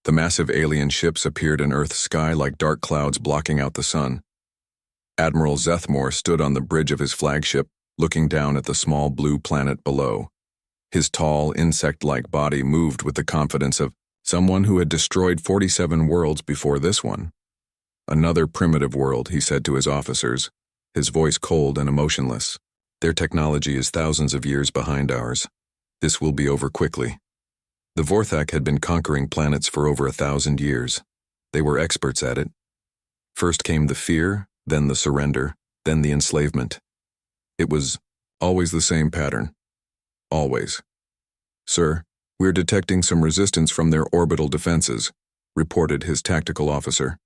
The massive alien ships appeared in Earth's sky like dark clouds blocking out the sun. Admiral Zethmore stood on the bridge of his flagship, looking down at the small blue planet below. His tall, insect-like body moved with the confidence of someone who had destroyed 47 worlds before this one. "Another primitive world," he said to his officers, his voice cold and emotionless. "Their technology is thousands of years behind ours. This will be over quickly." The Vorthak had been conquering planets for over 1,000 years. They were experts at it. First came the fear, then the surrender, then the enslavement. It was always the same pattern. Always. "Sir, we're detecting some resistance from their orbital defenses," reported his tactical officer.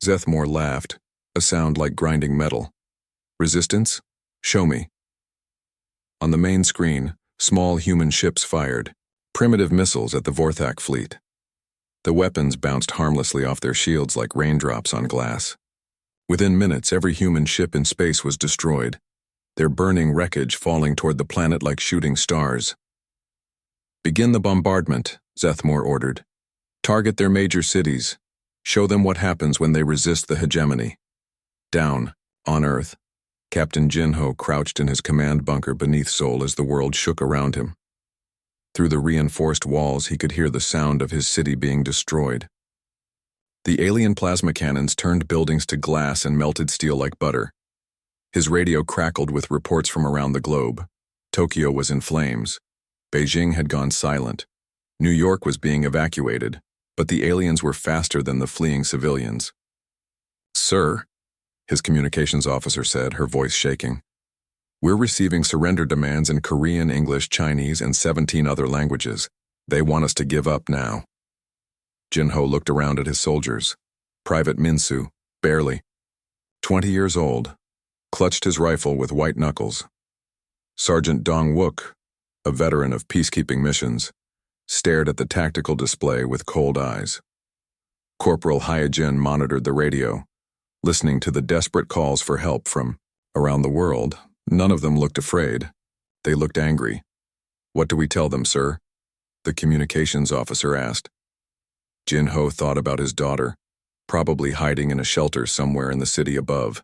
Zethmore laughed, a sound like grinding metal. "Resistance? Show me." On the main screen, small human ships fired, primitive missiles at the Vorthak fleet. The weapons bounced harmlessly off their shields like raindrops on glass. Within minutes, every human ship in space was destroyed, their burning wreckage falling toward the planet like shooting stars. "Begin the bombardment," Zethmore ordered. "Target their major cities. Show them what happens when they resist the hegemony." Down, on Earth, Captain Jinho crouched in his command bunker beneath Sol as the world shook around him. Through the reinforced walls, he could hear the sound of his city being destroyed. The alien plasma cannons turned buildings to glass and melted steel like butter. His radio crackled with reports from around the globe. Tokyo was in flames. Beijing had gone silent. New York was being evacuated, but the aliens were faster than the fleeing civilians. "Sir," his communications officer said, her voice shaking, "we're receiving surrender demands in Korean, English, Chinese, and 17 other languages. They want us to give up now." Jinho looked around at his soldiers. Private Minsu, barely 20 years old, clutched his rifle with white knuckles. Sergeant Dong Wook, a veteran of peacekeeping missions, stared at the tactical display with cold eyes. Corporal Hyojin monitored the radio, listening to the desperate calls for help from around the world. None of them looked afraid. They looked angry. "What do we tell them, sir?" the communications officer asked. Jinho thought about his daughter, probably hiding in a shelter somewhere in the city above.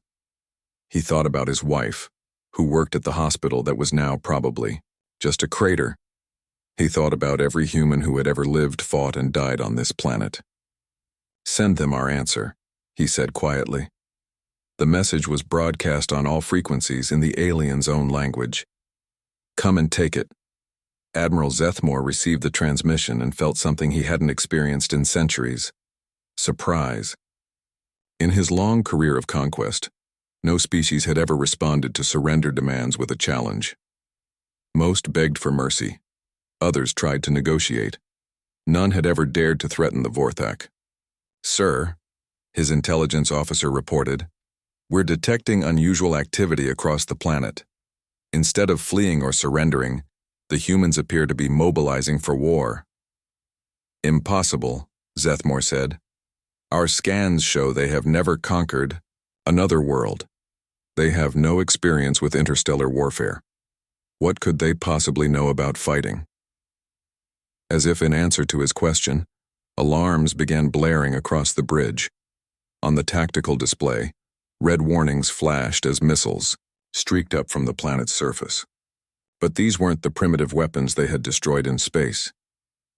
He thought about his wife, who worked at the hospital that was now probably just a crater. He thought about every human who had ever lived, fought, and died on this planet. "Send them our answer," he said quietly. The message was broadcast on all frequencies in the alien's own language. "Come and take it." Admiral Zethmore received the transmission and felt something he hadn't experienced in centuries: surprise. In his long career of conquest, no species had ever responded to surrender demands with a challenge. Most begged for mercy. Others tried to negotiate. None had ever dared to threaten the Vorthak. "Sir," his intelligence officer reported, "we're detecting unusual activity across the planet. Instead of fleeing or surrendering, the humans appear to be mobilizing for war." "Impossible," Zethmore said. "Our scans show they have never conquered another world. They have no experience with interstellar warfare. What could they possibly know about fighting?" As if in answer to his question, alarms began blaring across the bridge. On the tactical display, red warnings flashed as missiles streaked up from the planet's surface. But these weren't the primitive weapons they had destroyed in space.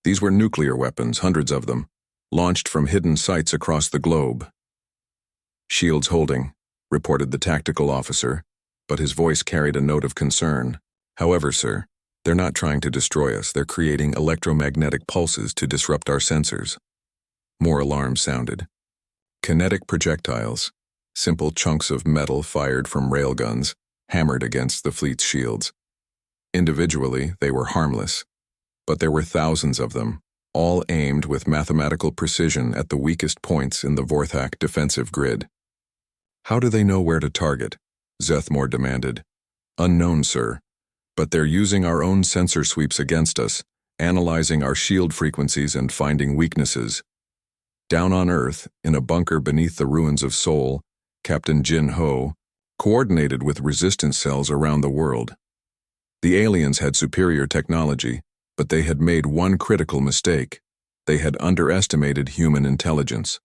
These were nuclear weapons, hundreds of them, launched from hidden sites across the globe. "Shields holding," reported the tactical officer, but his voice carried a note of concern. "However, sir, they're not trying to destroy us. They're creating electromagnetic pulses to disrupt our sensors." More alarms sounded. Kinetic projectiles, simple chunks of metal fired from railguns, hammered against the fleet's shields. Individually, they were harmless, but there were thousands of them, all aimed with mathematical precision at the weakest points in the Vorthak defensive grid. "How do they know where to target?" Zethmore demanded. "Unknown, sir, but they're using our own sensor sweeps against us, analyzing our shield frequencies and finding weaknesses." Down on Earth, in a bunker beneath the ruins of Sol, Captain Jinho coordinated with resistance cells around the world. The aliens had superior technology, but they had made one critical mistake. They had underestimated human intelligence.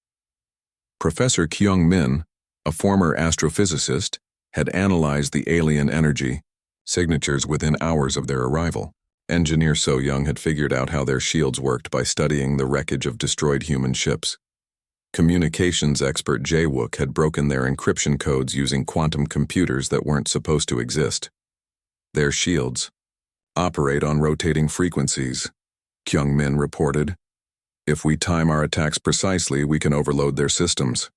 Professor Kyung Min, a former astrophysicist, had analyzed the alien energy signatures within hours of their arrival. Engineer So Young had figured out how their shields worked by studying the wreckage of destroyed human ships. Communications expert Jae-wook had broken their encryption codes using quantum computers that weren't supposed to exist. Their shields operate on rotating frequencies, Kyung Min reported. If we time our attacks precisely, we can overload their systems.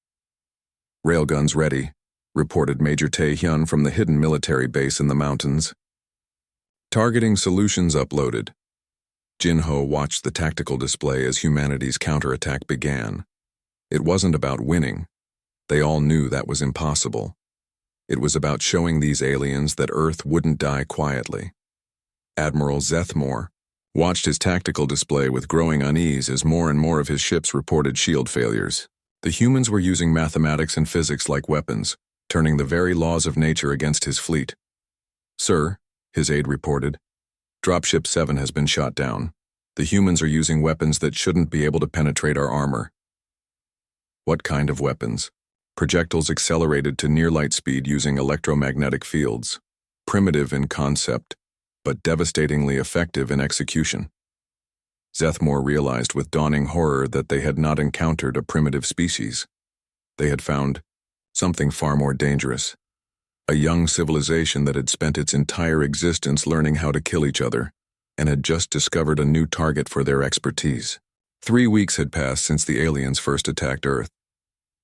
Railguns ready, reported Major Tae-hyun from the hidden military base in the mountains. Targeting solutions uploaded. Jin-ho watched the tactical display as humanity's counterattack began. It wasn't about winning. They all knew that was impossible. It was about showing these aliens that Earth wouldn't die quietly. Admiral Zethmore watched his tactical display with growing unease as more and more of his ships reported shield failures. The humans were using mathematics and physics like weapons, turning the very laws of nature against his fleet. Sir, his aide reported, Dropship 7 has been shot down. The humans are using weapons that shouldn't be able to penetrate our armor. What kind of weapons? Projectiles accelerated to near-light speed using electromagnetic fields. Primitive in concept, but devastatingly effective in execution. Zethmore realized with dawning horror that they had not encountered a primitive species. They had found something far more dangerous. A young civilization that had spent its entire existence learning how to kill each other, and had just discovered a new target for their expertise. 3 weeks had passed since the aliens first attacked Earth.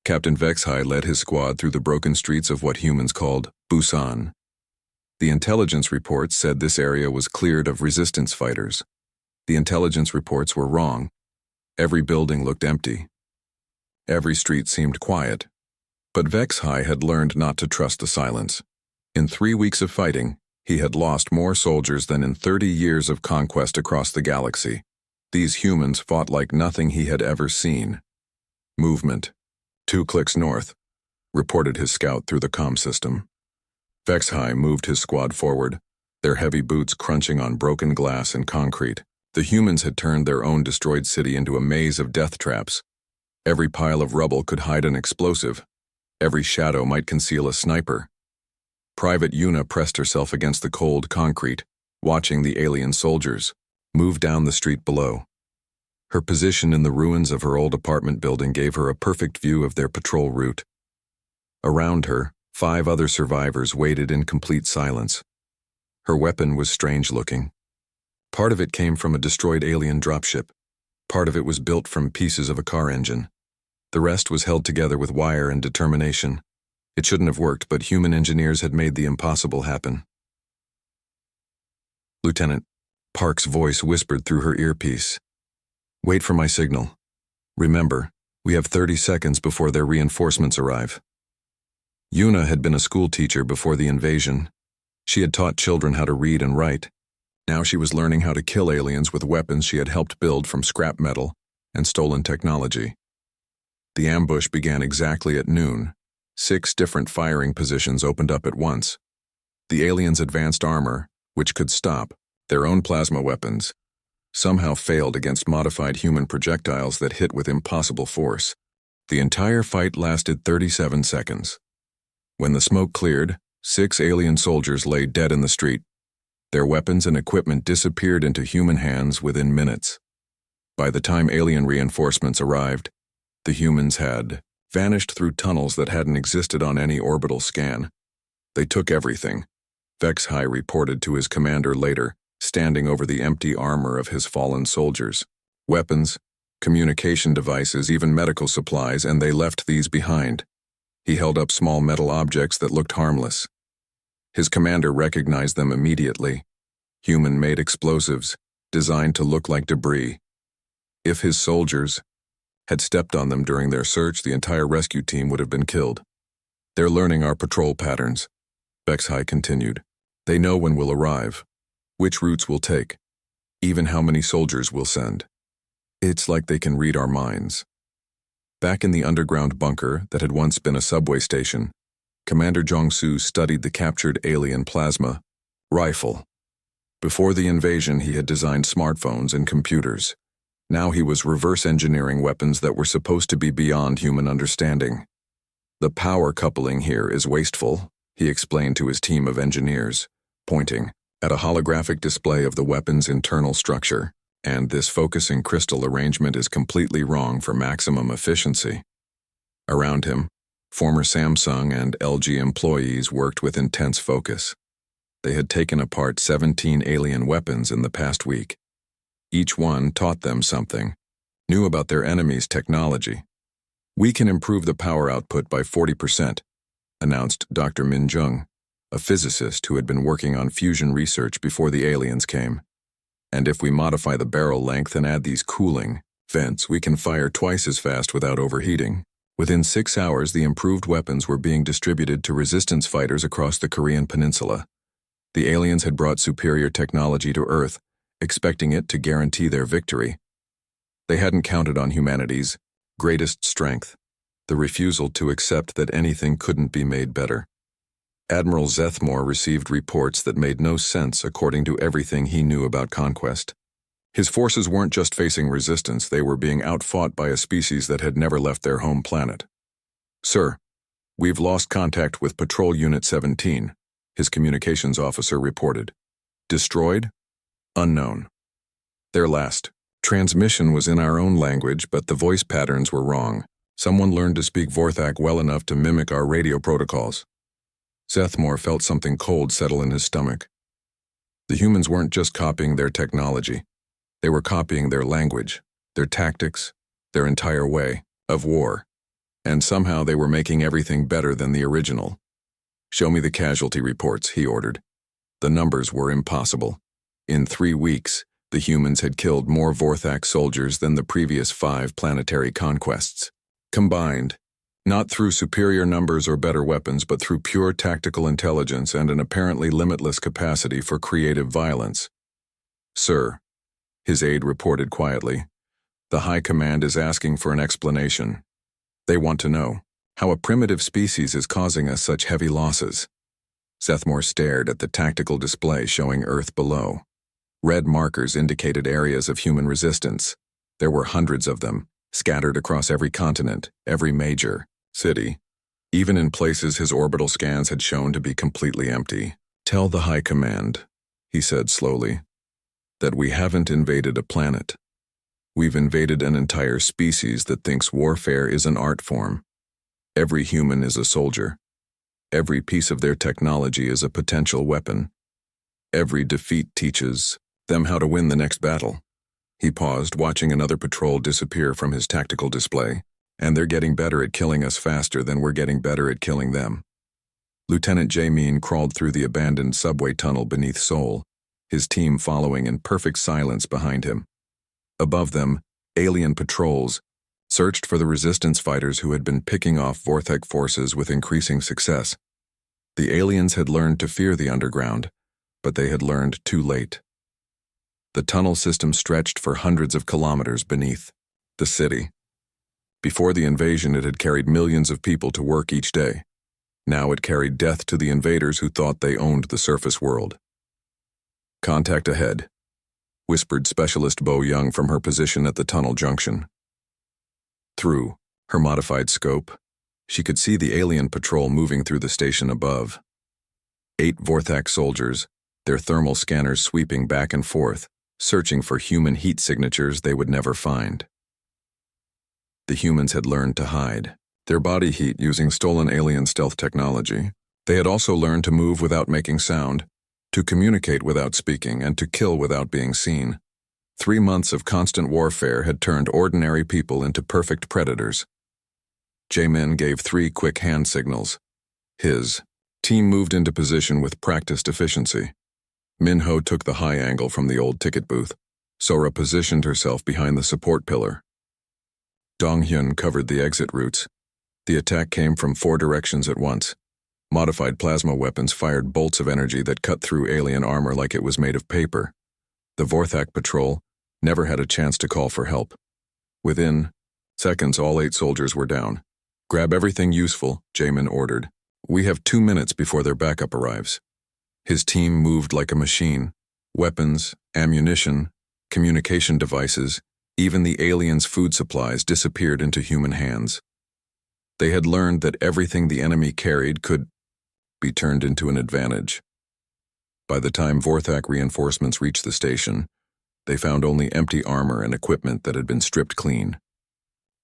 Captain Vexhai led his squad through the broken streets of what humans called Busan. The intelligence reports said this area was cleared of resistance fighters. The intelligence reports were wrong. Every building looked empty. Every street seemed quiet. But Vexhai had learned not to trust the silence. In 3 weeks of fighting, he had lost more soldiers than in 30 years of conquest across the galaxy. These humans fought like nothing he had ever seen. Movement. 2 clicks north, reported his scout through the comm system. Vexhai moved his squad forward, their heavy boots crunching on broken glass and concrete. The humans had turned their own destroyed city into a maze of death traps. Every pile of rubble could hide an explosive. Every shadow might conceal a sniper. Private Yuna pressed herself against the cold concrete, watching the alien soldiers move down the street below. Her position in the ruins of her old apartment building gave her a perfect view of their patrol route. Around her, 5 other survivors waited in complete silence. Her weapon was strange-looking. Part of it came from a destroyed alien dropship. Part of it was built from pieces of a car engine. The rest was held together with wire and determination. It shouldn't have worked, but human engineers had made the impossible happen. Lieutenant Park's voice whispered through her earpiece. Wait for my signal. Remember, we have 30 seconds before their reinforcements arrive. Yuna had been a school teacher before the invasion. She had taught children how to read and write. Now she was learning how to kill aliens with weapons she had helped build from scrap metal and stolen technology. The ambush began exactly at noon. 6 different firing positions opened up at once. The aliens' advanced armor, which could stop their own plasma weapons, somehow failed against modified human projectiles that hit with impossible force. The entire fight lasted 37 seconds. When the smoke cleared, 6 alien soldiers lay dead in the street. Their weapons and equipment disappeared into human hands within minutes. By the time alien reinforcements arrived, the humans had vanished through tunnels that hadn't existed on any orbital scan. They took everything, Vexhai reported to his commander later, standing over the empty armor of his fallen soldiers. Weapons, communication devices, even medical supplies, and they left these behind. He held up small metal objects that looked harmless. His commander recognized them immediately. Human-made explosives, designed to look like debris. If his soldiers had stepped on them during their search, the entire rescue team would have been killed. They're learning our patrol patterns, Vexhai continued. They know when we'll arrive, which routes we'll take, even how many soldiers we'll send. It's like they can read our minds. Back in the underground bunker that had once been a subway station, Commander Jong-soo studied the captured alien plasma rifle. Before the invasion, he had designed smartphones and computers. Now he was reverse engineering weapons that were supposed to be beyond human understanding. The power coupling here is wasteful, he explained to his team of engineers, pointing at a holographic display of the weapon's internal structure, and this focusing crystal arrangement is completely wrong for maximum efficiency. Around him, former Samsung and LG employees worked with intense focus. They had taken apart 17 alien weapons in the past week. Each one taught them something, knew about their enemy's technology. "We can improve the power output by 40%, announced Dr. Min Jung, a physicist who had been working on fusion research before the aliens came. "And if we modify the barrel length and add these cooling vents, we can fire twice as fast without overheating." Within 6 hours, the improved weapons were being distributed to resistance fighters across the Korean peninsula. The aliens had brought superior technology to Earth, expecting it to guarantee their victory. They hadn't counted on humanity's greatest strength, the refusal to accept that anything couldn't be made better. Admiral Zethmore received reports that made no sense according to everything he knew about Conquest. His forces weren't just facing resistance, they were being outfought by a species that had never left their home planet. "Sir, we've lost contact with Patrol Unit 17, his communications officer reported. "Destroyed? Unknown. Their last transmission was in our own language, but the voice patterns were wrong. Someone learned to speak Vorthak well enough to mimic our radio protocols." Zethmore felt something cold settle in his stomach. The humans weren't just copying their technology. They were copying their language, their tactics, their entire way of war. And somehow they were making everything better than the original. "Show me the casualty reports," he ordered. The numbers were impossible. In 3 weeks, the humans had killed more Vorthak soldiers than the previous 5 planetary conquests. Combined, not through superior numbers or better weapons, but through pure tactical intelligence and an apparently limitless capacity for creative violence. "Sir," his aide reported quietly, "the High Command is asking for an explanation. They want to know how a primitive species is causing us such heavy losses." Zethmore stared at the tactical display showing Earth below. Red markers indicated areas of human resistance. There were hundreds of them, scattered across every continent, every major city. Even in places his orbital scans had shown to be completely empty. "Tell the High Command," he said slowly, "that we haven't invaded a planet. We've invaded an entire species that thinks warfare is an art form. Every human is a soldier. Every piece of their technology is a potential weapon. Every defeat teaches them how to win the next battle." He paused, watching another patrol disappear from his tactical display. "And they're getting better at killing us faster than we're getting better at killing them." Lieutenant Jamin crawled through the abandoned subway tunnel beneath Seoul, his team following in perfect silence behind him. Above them, alien patrols searched for the resistance fighters who had been picking off Vorthak forces with increasing success. The aliens had learned to fear the underground, but they had learned too late. The tunnel system stretched for hundreds of kilometers beneath the city. Before the invasion, it had carried millions of people to work each day. Now it carried death to the invaders who thought they owned the surface world. "Contact ahead," whispered Specialist Bo Young from her position at the tunnel junction. Through her modified scope, she could see the alien patrol moving through the station above. 8 Vorthak soldiers, their thermal scanners sweeping back and forth, searching for human heat signatures they would never find. The humans had learned to hide their body heat using stolen alien stealth technology. They had also learned to move without making sound, to communicate without speaking, and to kill without being seen. 3 months of constant warfare had turned ordinary people into perfect predators. Jamin gave 3 quick hand signals. His team moved into position with practiced efficiency. Minho took the high angle from the old ticket booth. Sora positioned herself behind the support pillar. Donghyun covered the exit routes. The attack came from 4 directions at once. Modified plasma weapons fired bolts of energy that cut through alien armor like it was made of paper. The Vorthak patrol never had a chance to call for help. Within seconds, all 8 soldiers were down. "Grab everything useful," Jamin ordered. "We have 2 minutes before their backup arrives." His team moved like a machine. Weapons, ammunition, communication devices, Even the aliens' food supplies disappeared into human hands. They had learned that everything the enemy carried could be turned into an advantage. By the time Vorthak reinforcements reached the station, they found only empty armor and equipment that had been stripped clean.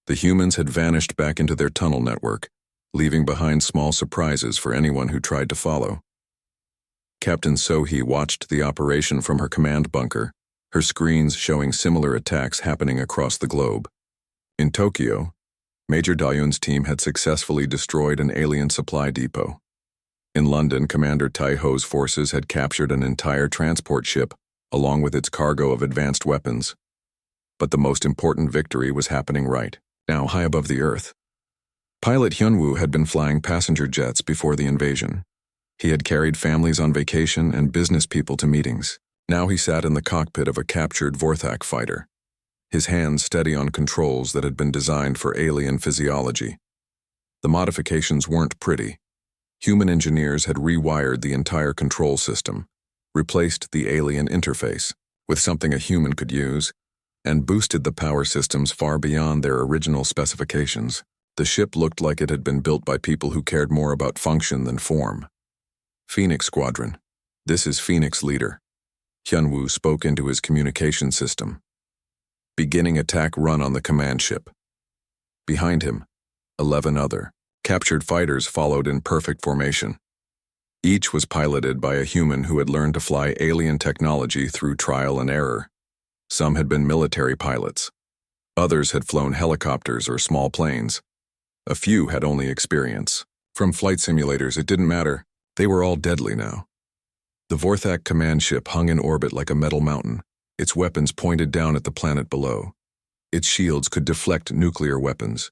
The humans had vanished back into their tunnel network, leaving behind small surprises for anyone who tried to follow. Captain Sohee watched the operation from her command bunker, her screens showing similar attacks happening across the globe. In Tokyo, Major Dayun's team had successfully destroyed an alien supply depot. In London, Commander Taiho's forces had captured an entire transport ship, along with its cargo of advanced weapons. But the most important victory was happening right now, high above the Earth. Pilot Hyunwoo had been flying passenger jets before the invasion. He had carried families on vacation and business people to meetings. Now he sat in the cockpit of a captured Vorthak fighter, his hands steady on controls that had been designed for alien physiology. The modifications weren't pretty. Human engineers had rewired the entire control system, replaced the alien interface with something a human could use, and boosted the power systems far beyond their original specifications. The ship looked like it had been built by people who cared more about function than form. Phoenix Squadron. This is Phoenix Leader. Hyunwoo spoke into his communication system. Beginning attack run on the command ship. Behind him, 11 other captured fighters followed in perfect formation. Each was piloted by a human who had learned to fly alien technology through trial and error. Some had been military pilots. Others had flown helicopters or small planes. A few had only experience. From flight simulators, it didn't matter. They were all deadly now. The Vorthak command ship hung in orbit like a metal mountain, its weapons pointed down at the planet below. Its shields could deflect nuclear weapons.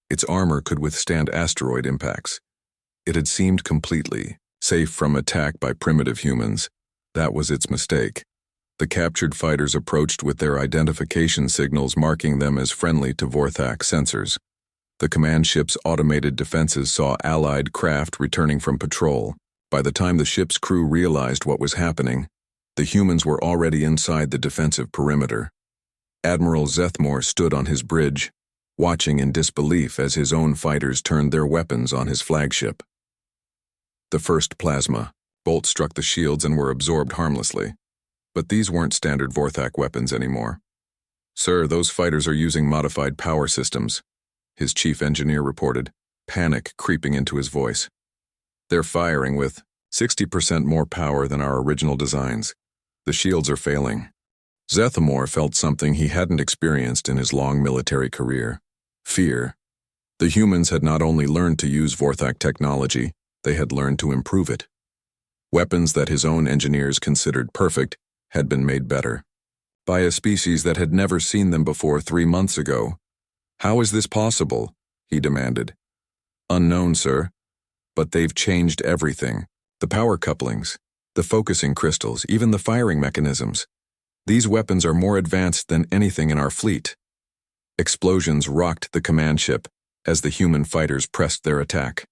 Its armor could withstand asteroid impacts. It had seemed completely safe from attack by primitive humans. That was its mistake. The captured fighters approached with their identification signals marking them as friendly to Vorthak sensors. The command ship's automated defenses saw allied craft returning from patrol. By the time the ship's crew realized what was happening, the humans were already inside the defensive perimeter. Admiral Zethmore stood on his bridge, watching in disbelief as his own fighters turned their weapons on his flagship. The first plasma bolts struck the shields and were absorbed harmlessly. But these weren't standard Vorthak weapons anymore. "Sir, those fighters are using modified power systems," his chief engineer reported, panic creeping into his voice. "They're firing with 60% more power than our original designs. The shields are failing." Zethmore felt something he hadn't experienced in his long military career: fear. The humans had not only learned to use Vorthak technology, they had learned to improve it. Weapons that his own engineers considered perfect had been made better by a species that had never seen them before 3 months ago. "How is this possible?" he demanded. "Unknown, sir. But they've changed everything. The power couplings, the focusing crystals, even the firing mechanisms. These weapons are more advanced than anything in our fleet." Explosions rocked the command ship as the human fighters pressed their attack.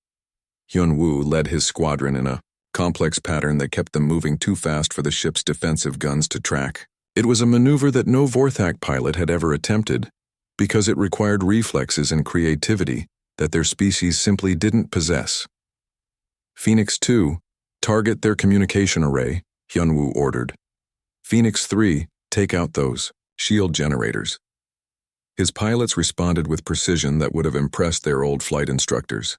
Hyunwoo led his squadron in a complex pattern that kept them moving too fast for the ship's defensive guns to track. It was a maneuver that no Vorthak pilot had ever attempted, because it required reflexes and creativity that their species simply didn't possess. "Phoenix 2, target their communication array," Hyunwoo ordered. "Phoenix 3, take out those shield generators." His pilots responded with precision that would have impressed their old flight instructors.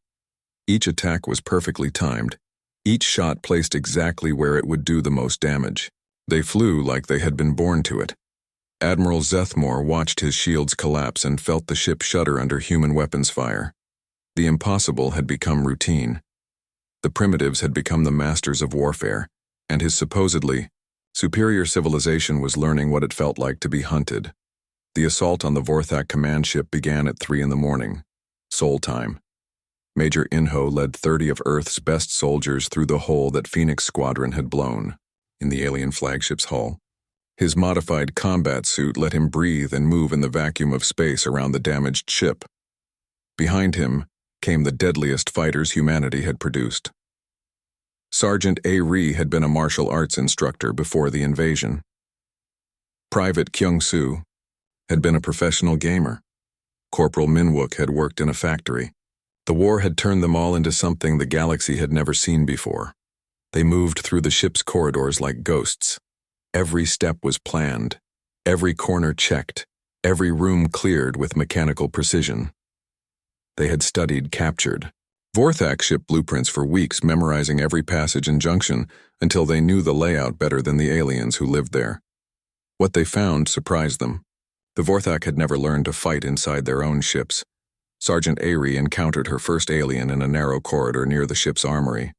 Each attack was perfectly timed, each shot placed exactly where it would do the most damage. They flew like they had been born to it. Admiral Zethmore watched his shields collapse and felt the ship shudder under human weapons fire. The impossible had become routine. The primitives had become the masters of warfare, and his supposedly superior civilization was learning what it felt like to be hunted. The assault on the Vorthak command ship began at 3 a.m, Seoul time. Major Inho led 30 of Earth's best soldiers through the hole that Phoenix Squadron had blown in the alien flagship's hull. His modified combat suit let him breathe and move in the vacuum of space around the damaged ship. Behind him came the deadliest fighters humanity had produced. Sergeant A. Ri had been a martial arts instructor before the invasion. Private Kyung-soo, had been a professional gamer. Corporal Minwook had worked in a factory. The war had turned them all into something the galaxy had never seen before. They moved through the ship's corridors like ghosts. Every step was planned, every corner checked, every room cleared with mechanical precision. They had studied captured Vorthak ship blueprints for weeks, memorizing every passage and junction until they knew the layout better than the aliens who lived there. What they found surprised them. The Vorthak had never learned to fight inside their own ships. Sergeant Aerie encountered her first alien in a narrow corridor near the ship's armory.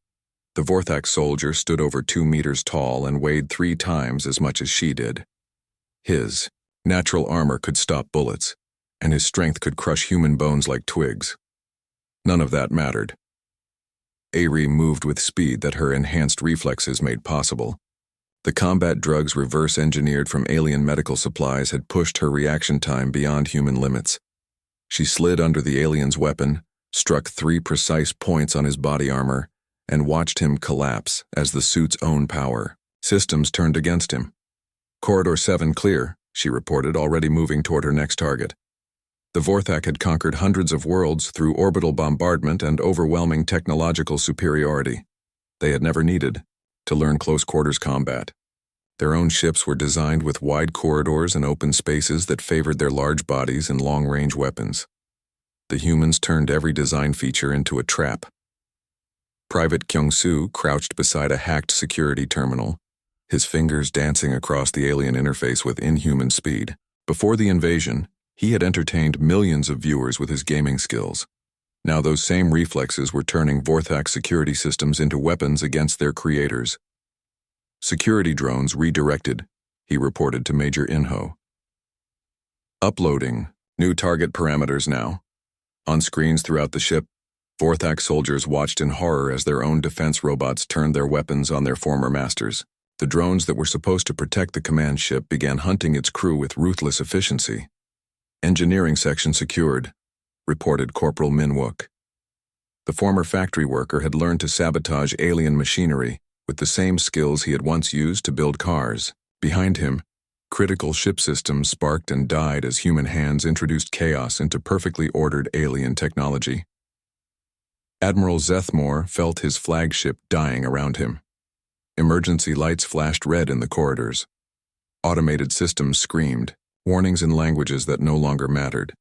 The Vorthak soldier stood over 2 meters tall and weighed 3 times as much as she did. His natural armor could stop bullets, and his strength could crush human bones like twigs. None of that mattered. Aerie moved with speed that her enhanced reflexes made possible. The combat drugs reverse-engineered from alien medical supplies had pushed her reaction time beyond human limits. She slid under the alien's weapon, struck 3 precise points on his body armor, and watched him collapse as the suit's own power systems turned against him. Corridor 7 clear, she reported, already moving toward her next target. The Vorthak had conquered hundreds of worlds through orbital bombardment and overwhelming technological superiority. They had never needed to learn close-quarters combat. Their own ships were designed with wide corridors and open spaces that favored their large bodies and long-range weapons. The humans turned every design feature into a trap. Private Kyung-soo crouched beside a hacked security terminal, his fingers dancing across the alien interface with inhuman speed. Before the invasion, he had entertained millions of viewers with his gaming skills. Now those same reflexes were turning Vorthak security systems into weapons against their creators. Security drones redirected, he reported to Major Inho. Uploading. New target parameters now. On screens throughout the ship, Vorthak soldiers watched in horror as their own defense robots turned their weapons on their former masters. The drones that were supposed to protect the command ship began hunting its crew with ruthless efficiency. Engineering section secured, reported Corporal Minwook. The former factory worker had learned to sabotage alien machinery with the same skills he had once used to build cars. Behind him, critical ship systems sparked and died as human hands introduced chaos into perfectly ordered alien technology. Admiral Zethmore felt his flagship dying around him. Emergency lights flashed red in the corridors. Automated systems screamed, warnings in languages that no longer mattered.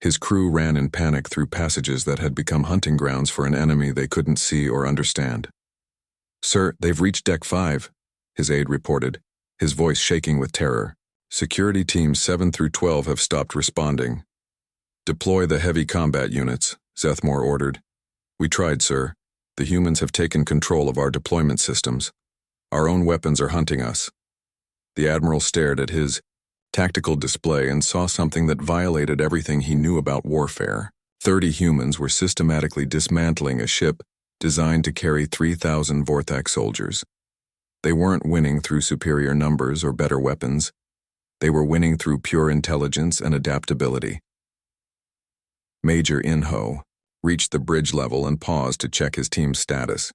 His crew ran in panic through passages that had become hunting grounds for an enemy they couldn't see or understand. "Sir, they've reached Deck 5, his aide reported, his voice shaking with terror. "Security teams 7 through 12 have stopped responding." "Deploy the heavy combat units," Zethmore ordered. "We tried, sir. The humans have taken control of our deployment systems. Our own weapons are hunting us." The Admiral stared at his tactical display and saw something that violated everything he knew about warfare. 30 humans were systematically dismantling a ship designed to carry 3,000 Vorthak soldiers. They weren't winning through superior numbers or better weapons. They were winning through pure intelligence and adaptability. Major Inho reached the bridge level and paused to check his team's status.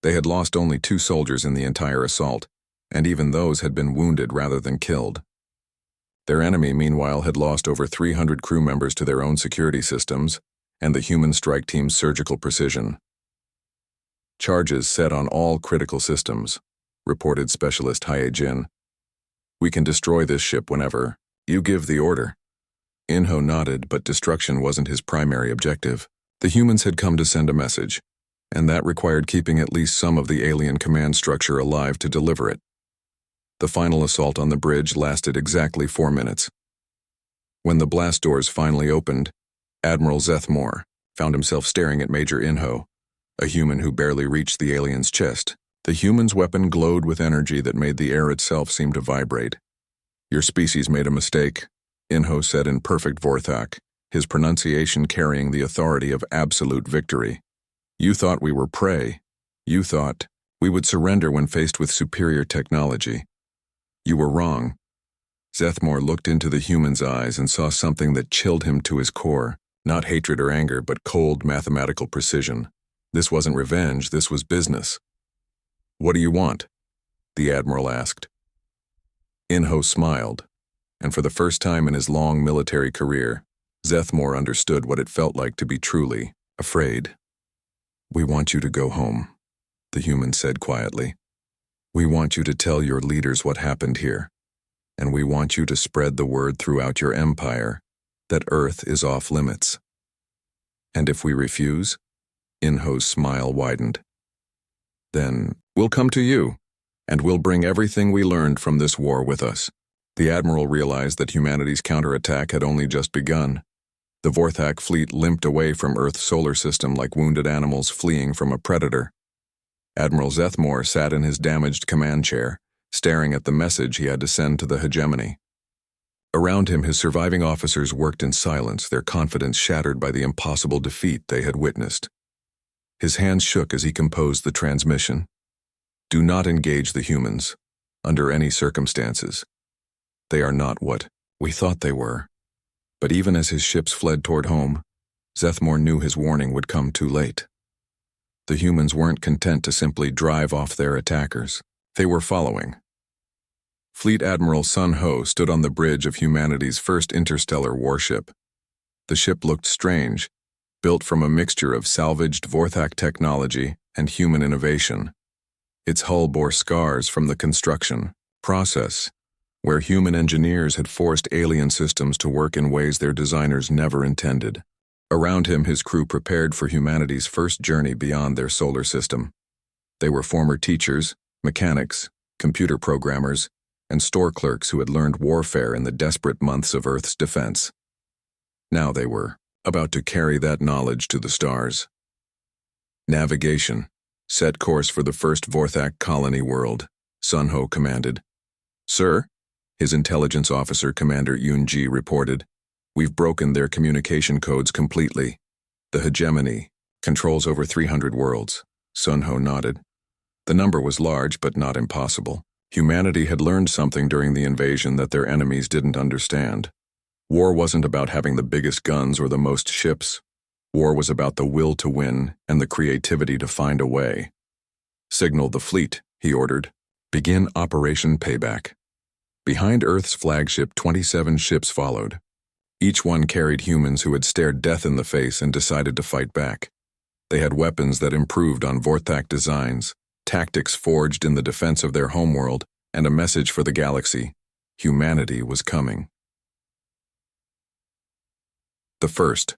They had lost only 2 soldiers in the entire assault, and even those had been wounded rather than killed. Their enemy, meanwhile, had lost over 300 crew members to their own security systems and the human strike team's surgical precision. "Charges set on all critical systems," reported Specialist Hae-jin. "We can destroy this ship whenever you give the order." Inho nodded, but destruction wasn't his primary objective. The humans had come to send a message, and that required keeping at least some of the alien command structure alive to deliver it. The final assault on the bridge lasted exactly 4 minutes. When the blast doors finally opened, Admiral Zethmore found himself staring at Major Inho, a human who barely reached the alien's chest. The human's weapon glowed with energy that made the air itself seem to vibrate. "Your species made a mistake," Inho said in perfect Vorthak, his pronunciation carrying the authority of absolute victory. "You thought we were prey. You thought we would surrender when faced with superior technology. You were wrong." Zethmore looked into the human's eyes and saw something that chilled him to his core, not hatred or anger, but cold mathematical precision. This wasn't revenge, this was business. "What do you want?" the Admiral asked. Inho smiled, and for the first time in his long military career, Zethmore understood what it felt like to be truly afraid. "We want you to go home," the human said quietly. "We want you to tell your leaders what happened here, and we want you to spread the word throughout your empire that Earth is off limits." "And if we refuse?" Inho's smile widened. "Then we'll come to you, and we'll bring everything we learned from this war with us." The Admiral realized that humanity's counterattack had only just begun. The Vorthak fleet limped away from Earth's solar system like wounded animals fleeing from a predator. Admiral Zethmore sat in his damaged command chair, staring at the message he had to send to the hegemony. Around him, his surviving officers worked in silence, their confidence shattered by the impossible defeat they had witnessed. His hands shook as he composed the transmission. "Do not engage the humans, under any circumstances. They are not what we thought they were." But even as his ships fled toward home, Zethmore knew his warning would come too late. The humans weren't content to simply drive off their attackers. They were following. Fleet Admiral Sun Ho stood on the bridge of humanity's first interstellar warship. The ship looked strange, built from a mixture of salvaged Vorthak technology and human innovation. Its hull bore scars from the construction process, where human engineers had forced alien systems to work in ways their designers never intended. Around him, his crew prepared for humanity's first journey beyond their solar system. They were former teachers, mechanics, computer programmers, and store clerks who had learned warfare in the desperate months of Earth's defense. Now they were about to carry that knowledge to the stars. "Navigation. Set course for the first Vorthak colony world," Sun Ho commanded. "Sir?" His intelligence officer, Commander Yun-ji, reported. "We've broken their communication codes completely. The hegemony controls over 300 worlds." Sun Ho nodded. The number was large, but not impossible. Humanity had learned something during the invasion that their enemies didn't understand. War wasn't about having the biggest guns or the most ships. War was about the will to win and the creativity to find a way. "Signal the fleet," he ordered. "Begin Operation Payback." Behind Earth's flagship, 27 ships followed. Each one carried humans who had stared death in the face and decided to fight back. They had weapons that improved on Vorthak designs, tactics forged in the defense of their homeworld, and a message for the galaxy: humanity was coming. The first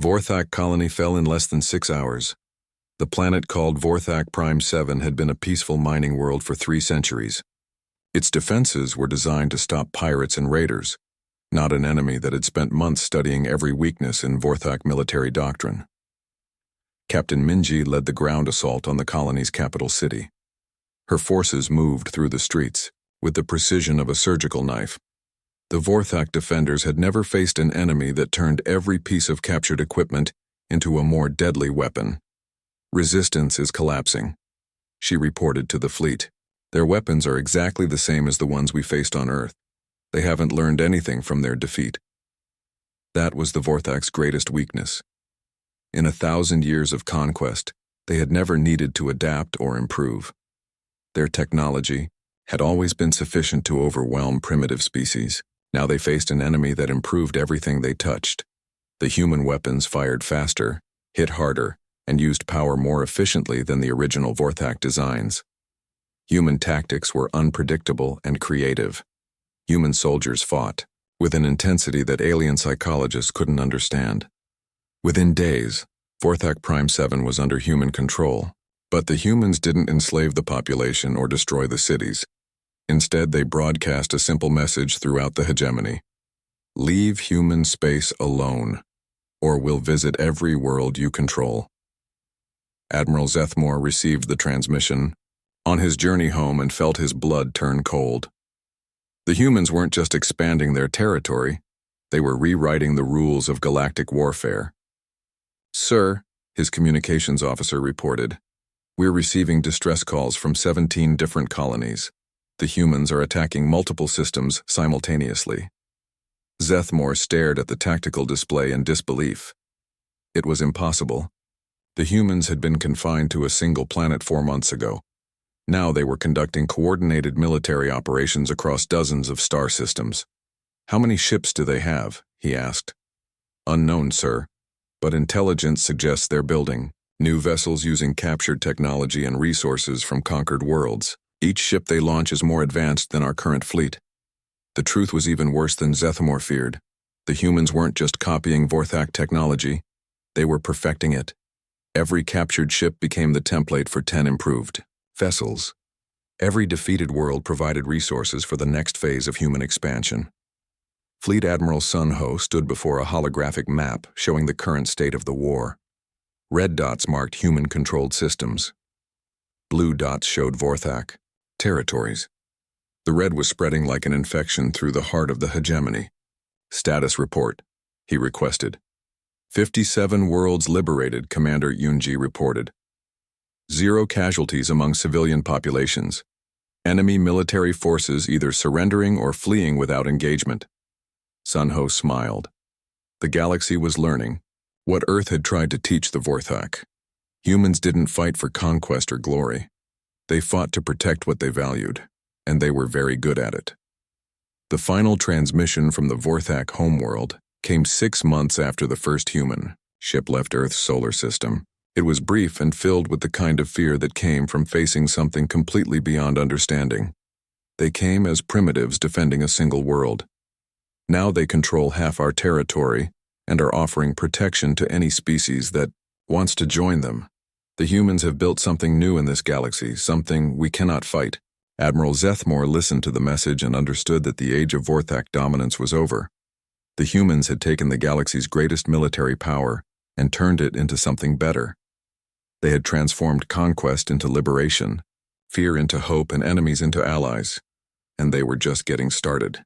Vorthak colony fell in less than 6 hours. The planet called Vorthak Prime 7 had been a peaceful mining world for 3 centuries. Its defenses were designed to stop pirates and raiders, not an enemy that had spent months studying every weakness in Vorthak military doctrine. Captain Minji led the ground assault on the colony's capital city. Her forces moved through the streets with the precision of a surgical knife. The Vorthak defenders had never faced an enemy that turned every piece of captured equipment into a more deadly weapon. "Resistance is collapsing," she reported to the fleet. "Their weapons are exactly the same as the ones we faced on Earth. They haven't learned anything from their defeat." That was the Vorthak's greatest weakness. In 1,000 years of conquest, they had never needed to adapt or improve. Their technology had always been sufficient to overwhelm primitive species. Now they faced an enemy that improved everything they touched. The human weapons fired faster, hit harder, and used power more efficiently than the original Vorthak designs. Human tactics were unpredictable and creative. Human soldiers fought with an intensity that alien psychologists couldn't understand. Within days, Vorthak Prime 7 was under human control, but the humans didn't enslave the population or destroy the cities. Instead, they broadcast a simple message throughout the hegemony: "Leave human space alone, or we'll visit every world you control." Admiral Zethmore received the transmission on his journey home and felt his blood turn cold. The humans weren't just expanding their territory, they were rewriting the rules of galactic warfare. "Sir," his communications officer reported, "we're receiving distress calls from 17 different colonies. The humans are attacking multiple systems simultaneously." Zethmore stared at the tactical display in disbelief. It was impossible. The humans had been confined to a single planet 4 months ago. Now they were conducting coordinated military operations across dozens of star systems. "How many ships do they have?" he asked. "Unknown, sir, but intelligence suggests they're building new vessels using captured technology and resources from conquered worlds. Each ship they launch is more advanced than our current fleet." The truth was even worse than Zethmore feared. The humans weren't just copying Vorthak technology, they were perfecting it. Every captured ship became the template for 10 improved vessels. Every defeated world provided resources for the next phase of human expansion. Fleet Admiral Sun Ho stood before a holographic map showing the current state of the war. Red dots marked human-controlled systems. Blue dots showed Vorthak territories. The red was spreading like an infection through the heart of the hegemony. "Status report," he requested. 57 worlds liberated, Commander Yunji reported. 0 casualties among civilian populations. Enemy military forces either surrendering or fleeing without engagement. Sun Ho smiled. The galaxy was learning what Earth had tried to teach the Vorthak. Humans didn't fight for conquest or glory. They fought to protect what they valued, and they were very good at it. The final transmission from the Vorthak homeworld came 6 months after the first human ship left Earth's solar system. It was brief and filled with the kind of fear that came from facing something completely beyond understanding. They came as primitives defending a single world. Now they control half our territory and are offering protection to any species that wants to join them. The humans have built something new in this galaxy, something we cannot fight. Admiral Zethmore listened to the message and understood that the age of Vorthak dominance was over. The humans had taken the galaxy's greatest military power and turned it into something better. They had transformed conquest into liberation, fear into hope, and enemies into allies, and they were just getting started.